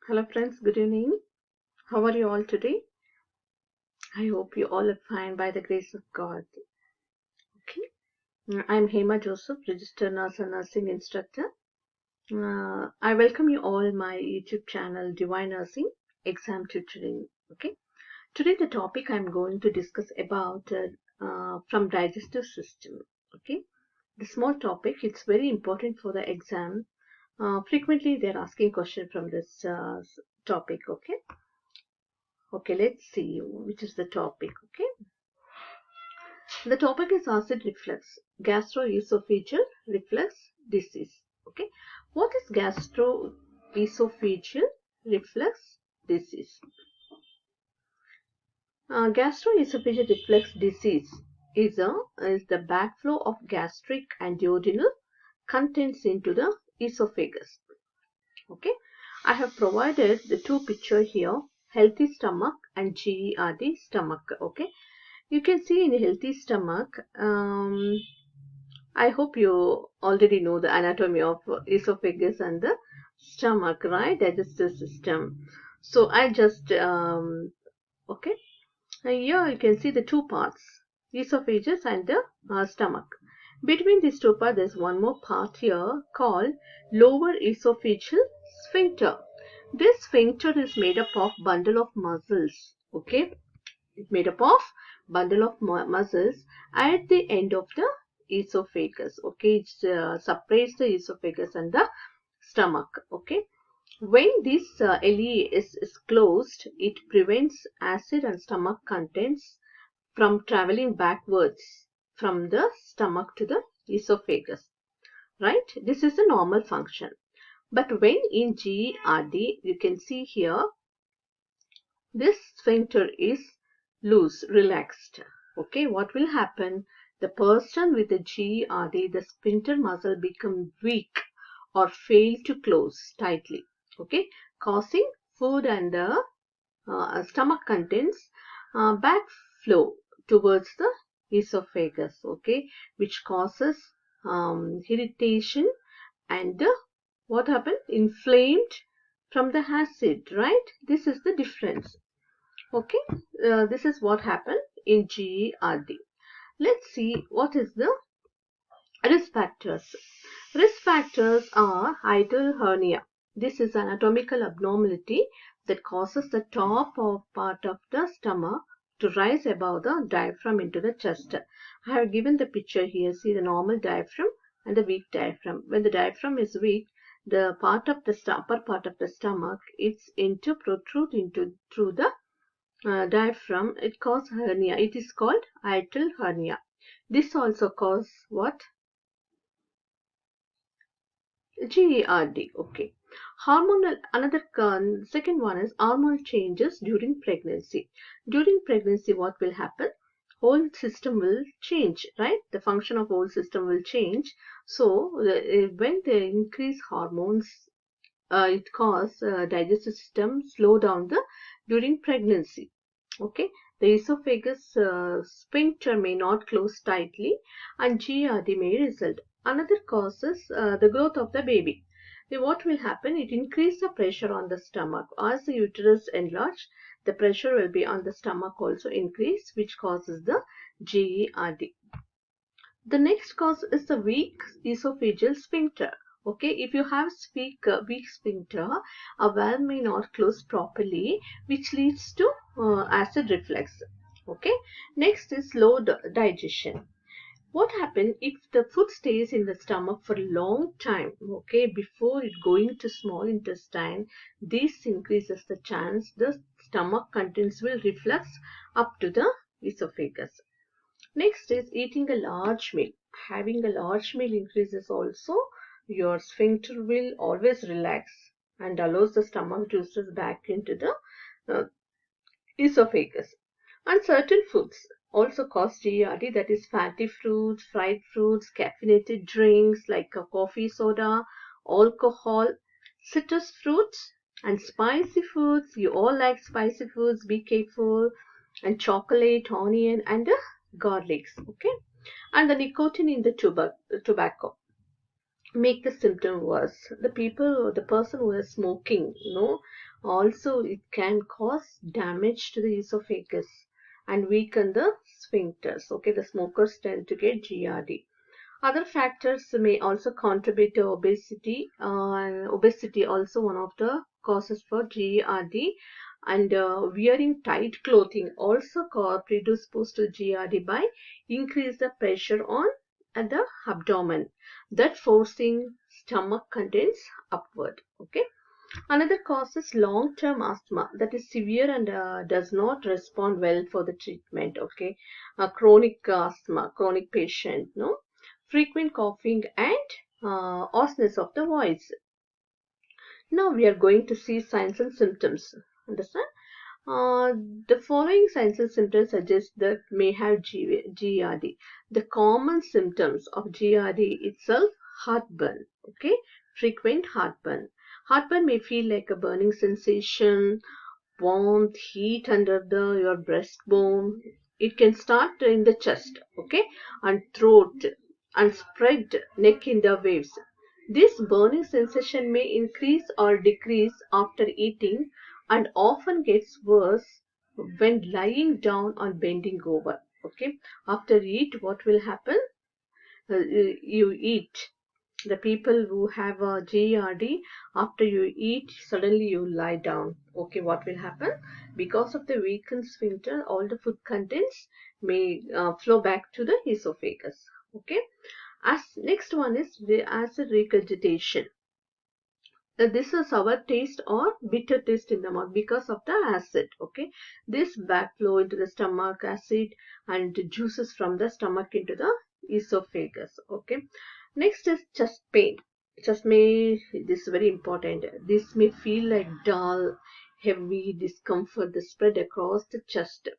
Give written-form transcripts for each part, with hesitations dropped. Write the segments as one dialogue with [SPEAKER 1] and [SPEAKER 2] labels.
[SPEAKER 1] Hello friends, good evening. How are you all today? I hope you all are fine by the grace of God. Okay. I'm Hema Joseph, registered nurse and nursing instructor. I welcome you all my YouTube channel Divine Nursing Exam Tutoring. Okay. Today the topic I'm going to discuss about from digestive system. Okay. The small topic, it's very important for the exam. Frequently they're asking question from this topic. Okay. Okay, let's see which is the topic. Okay. The topic is acid reflux, gastroesophageal reflux disease. Okay, what is gastroesophageal reflux disease? Gastroesophageal reflux disease is the backflow of gastric and duodenal contents into the esophagus. Okay, I have provided the two picture here: healthy stomach and GERD stomach. Okay, you can see in a healthy stomach. I hope you already know the anatomy of esophagus and the stomach, right? Digestive system. So I just okay. Here you can see the two parts, esophagus and the stomach. Between these two parts, there's one more part here called lower esophageal sphincter. This sphincter is made up of bundle of muscles. Okay, it's made up of bundle of muscles at the end of the esophagus. Okay, it separates the esophagus and the stomach. Okay, when this LE is closed, it prevents acid and stomach contents from traveling backwards from the stomach to the esophagus. Right, this is a normal function. But when in GERD, you can see here this sphincter is loose, relaxed. Okay, what will happen? The person with the GERD, the sphincter muscle become weak or fail to close tightly. Okay, causing food and the stomach contents backflow towards the esophagus. Okay, which causes irritation and what happened? Inflamed from the acid, right? This is the difference. Okay, this is what happened in GERD. Let's see what is the risk factors. Risk factors are hiatal hernia. This is an anatomical abnormality that causes the top of part of the stomach to rise above the diaphragm into the chest. I have given the picture here. See the normal diaphragm and the weak diaphragm. When the diaphragm is weak, the part of the upper part of the stomach it's protrude into through the diaphragm. It causes hernia. It is called hiatal hernia. This also causes what? GERD. Okay. Hormonal, another second one is hormonal changes during pregnancy. During pregnancy, what will happen? Whole system will change, right? The function of whole system will change. So when they increase hormones, it causes digestive system slow down the during pregnancy. Okay, the esophagus sphincter may not close tightly, and GERD may result. Another cause is the growth of the baby. Then what will happen? It increases the pressure on the stomach. As the uterus enlarge, the pressure will be on the stomach also increase, which causes the GERD. The next cause is the weak esophageal sphincter. Okay, if you have weak sphincter, a valve may not close properly, which leads to acid reflux. Okay, next is slow digestion. What happens if the food stays in the stomach for a long time? Okay, before it going to small intestine, this increases the chance the stomach contents will reflux up to the esophagus. Next is eating a large meal. Having a large meal increases also your sphincter will always relax and allows the stomach juices back into the uh, esophagus. And certain foods also cause GERD, that is fatty fruits, fried fruits, caffeinated drinks like coffee, soda, alcohol, citrus fruits, and spicy foods. You all like spicy foods, be careful. And chocolate, onion, and garlics. Okay, and the nicotine in the tobacco. make the symptom worse. The person who is smoking, also it can cause damage to the esophagus and weaken the sphincters. Okay, the smokers tend to get GRD. Other factors may also contribute to obesity, and obesity also one of the causes for GERD, and wearing tight clothing also predispose to GERD by increase the pressure on at the abdomen, that forcing stomach contents upward. Okay. Another cause is long-term asthma, that is severe and does not respond well for the treatment. Okay, chronic asthma, chronic patient, no, frequent coughing and hoarseness of the voice. Now we are going to see signs and symptoms. Understand? Uh, the following signs and symptoms suggest that may have GERD. The common symptoms of GERD itself: heartburn. Okay, frequent heartburn. Heartburn may feel like a burning sensation, warmth, heat under your breastbone. It can start in the chest, okay, and throat, and spread neck in the waves. This burning sensation may increase or decrease after eating and often gets worse when lying down or bending over. Okay, after eat, what will happen? You eat. The people who have a GERD, after you eat, suddenly you lie down. Okay, what will happen? Because of the weakened sphincter, all the food contents may flow back to the esophagus. Okay. As next one is the acid regurgitation. This is sour taste or bitter taste in the mouth because of the acid. Okay, this backflow into the stomach, acid and juices from the stomach into the esophagus. Okay, next is chest pain. Chest may, this is very important. This may feel like dull, heavy discomfort that spread across the chest.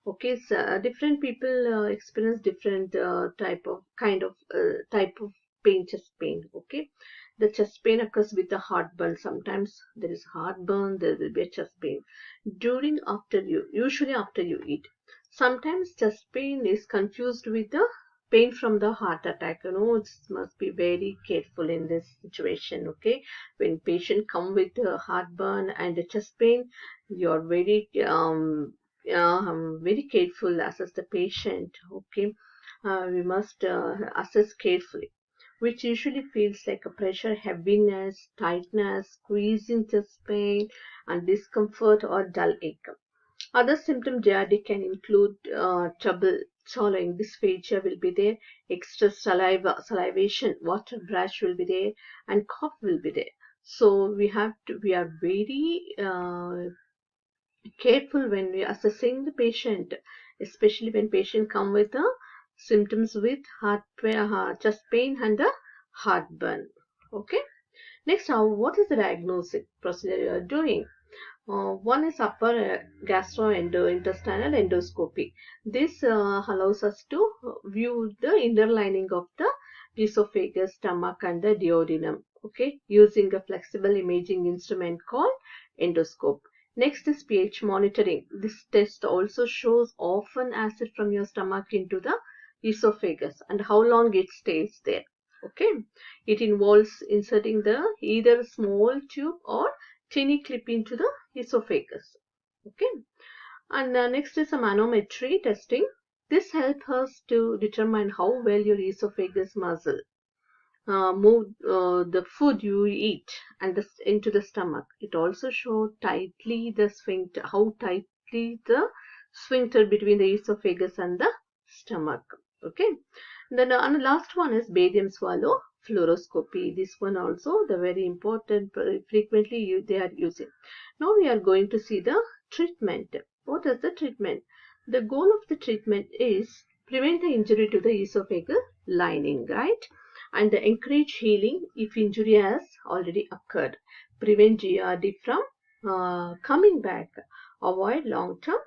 [SPEAKER 1] Okay, so different people experience different type of pain, chest pain. Okay, the chest pain occurs with the heartburn. Sometimes there is heartburn, there will be a chest pain during after you usually after you eat. Sometimes chest pain is confused with the pain from the heart attack. It must be very careful in this situation. Okay, when patient come with heartburn and chest pain, you're very careful, assess the patient. Okay, we must assess carefully, which usually feels like a pressure, heaviness, tightness, squeezing chest pain, and discomfort or dull ache. Other symptom GRD can include trouble swallowing, dysphagia will be there, extra salivation, water brush will be there, and cough will be there. So we are very careful when we are assessing the patient, especially when patient come with the symptoms with chest pain and the heartburn. Okay. Next, what is the diagnostic procedure you are doing? One is upper gastrointestinal endoscopy. This allows us to view the inner lining of the esophagus, stomach, and the duodenum. Okay, using a flexible imaging instrument called endoscope. Next is pH monitoring. This test also shows often acid from your stomach into the esophagus and how long it stays there. Okay, it involves inserting the either small tube or tiny clip into the esophagus. Okay, and next is a manometry testing. This helps us to determine how well your esophagus muscle move the food you eat and into the stomach. It also shows tightly the sphincter, how tightly the sphincter between the esophagus and the stomach. Okay, then and the last one is barium swallow fluoroscopy. This one also the very important, frequently they are using. Now we are going to see the treatment. What is the treatment? The goal of the treatment is prevent the injury to the esophageal lining, right? And encourage healing if injury has already occurred. Prevent GRD from coming back. Avoid long-term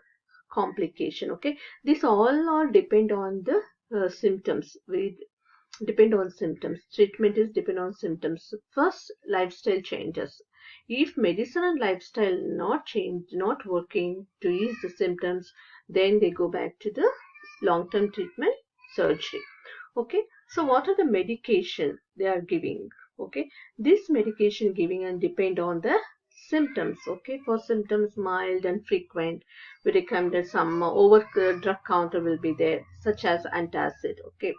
[SPEAKER 1] complication. Okay, this all depend on the symptoms. We depend on symptoms. Treatment is depend on symptoms. First, lifestyle changes. If medicine and lifestyle not working to ease the symptoms, then they go back to the long-term treatment, surgery. Okay, So what are the medication they are giving? Okay, this medication giving and depend on the symptoms. Okay, for symptoms mild and frequent, we recommended some over drug counter will be there, such as antacid. Okay,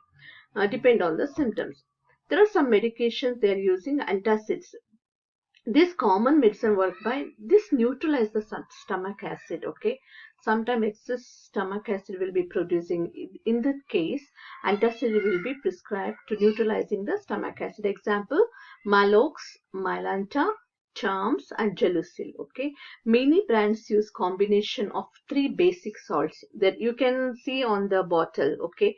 [SPEAKER 1] depend on the symptoms. There are some medications they are using antacids. This common medicine work by this neutralize the stomach acid. Okay, sometimes excess stomach acid will be producing. In that case, antacid will be prescribed to neutralizing the stomach acid. Example: Malox, Mylanta, Charms, and Gelusil. Okay, many brands use combination of three basic salts that you can see on the bottle. Okay,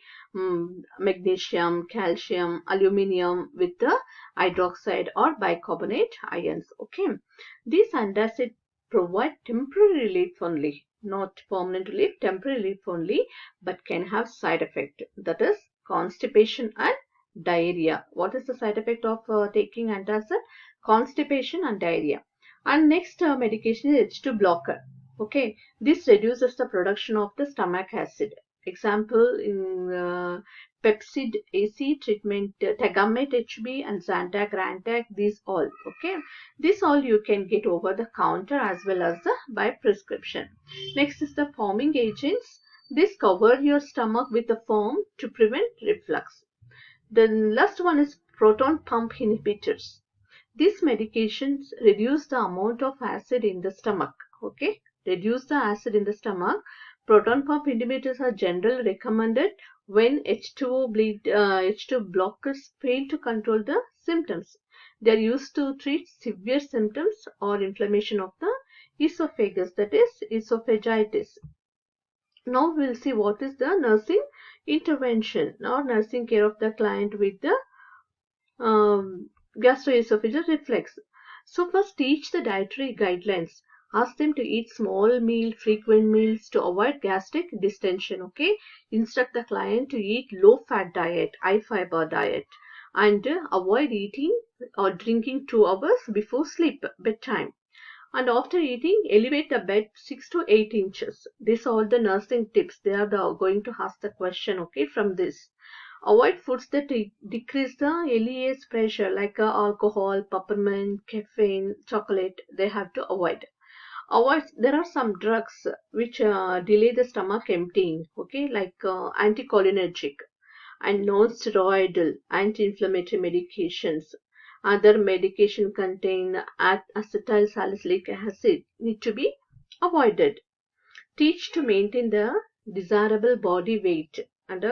[SPEAKER 1] magnesium, calcium, aluminium with the hydroxide or bicarbonate ions. Okay, these antacids provide temporary relief only, not permanent relief, temporary relief only, but can have side effect, that is constipation and diarrhea. What is the side effect of taking antacid? Constipation and diarrhea. And next medication is H2 blocker. Okay, this reduces the production of the stomach acid. Example in Pepsid AC treatment, Tagamet HB and Zantac, Rantac, these all. Okay, this all you can get over the counter as well as by prescription. Next is the foaming agents. This cover your stomach with a foam to prevent reflux. The last one is proton pump inhibitors. These medications reduce the amount of acid in the stomach. Okay, reduce the acid in the stomach. Proton pump inhibitors are generally recommended when H2 blockers fail to control the symptoms. They are used to treat severe symptoms or inflammation of the esophagus, that is esophagitis. Now we'll see what is the nursing intervention or nursing care of the client with the gastroesophageal reflux. So first teach the dietary guidelines. Ask them to eat small meal, frequent meals to avoid gastric distension. Okay. Instruct the client to eat low fat diet, high fiber diet, and avoid eating or drinking 2 hours before sleep, bedtime. And after eating, elevate the bed 6 to 8 inches. These are all the nursing tips. They are going to ask the question, okay, from this. Avoid foods that decrease the LES pressure like alcohol, peppermint, caffeine, chocolate. They have to avoid. There are some drugs which delay the stomach emptying, okay, like anticholinergic and non-steroidal anti-inflammatory medications. Other medication contain acetyl salicylic acid need to be avoided. Teach to maintain the desirable body weight, and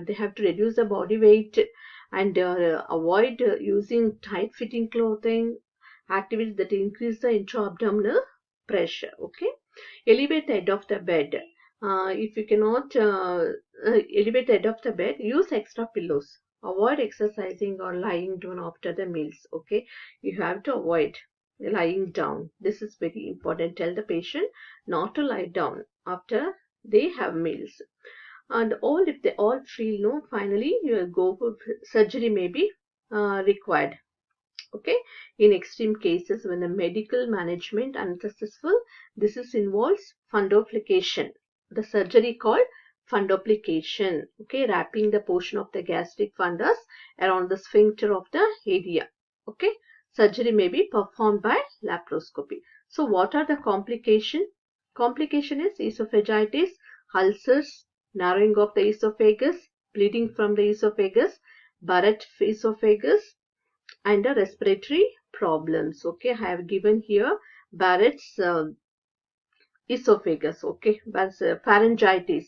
[SPEAKER 1] they have to reduce the body weight and avoid using tight fitting clothing, activities that increase the intra-abdominal pressure. Okay, elevate the head of the bed. If you cannot elevate the head of the bed, use extra pillows. Avoid exercising or lying down after the meals. Okay, you have to avoid lying down. This is very important. Tell the patient not to lie down after they have meals. And all if they all feel no, finally you will go for surgery may be required. Okay, in extreme cases when the medical management unsuccessful, this is involves fundoplication, the surgery called fundoplication. Okay, wrapping the portion of the gastric fundus around the sphincter of the area. Okay, surgery may be performed by laparoscopy. So what are the complication? Complication is esophagitis, ulcers, narrowing of the esophagus, bleeding from the esophagus, Barrett esophagus, and the respiratory problems. Okay, I have given here Barrett's esophagus. Okay, that's pharyngitis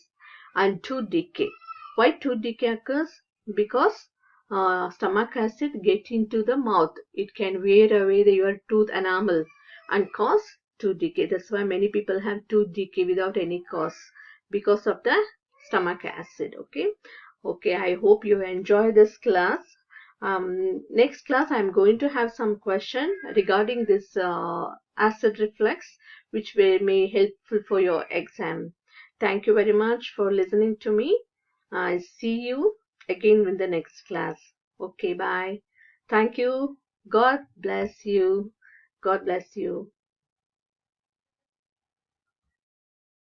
[SPEAKER 1] and tooth decay. Why tooth decay occurs? Because stomach acid get into the mouth. It can wear away your tooth enamel and cause tooth decay. That's why many people have tooth decay without any cause because of the stomach acid. Okay. Okay, I hope you enjoy this class. Next class, I'm going to have some question regarding this acid reflux, which may helpful for your exam. Thank you very much for listening to me. I see you again in the next class. Okay, bye. Thank you. God bless you. God bless you.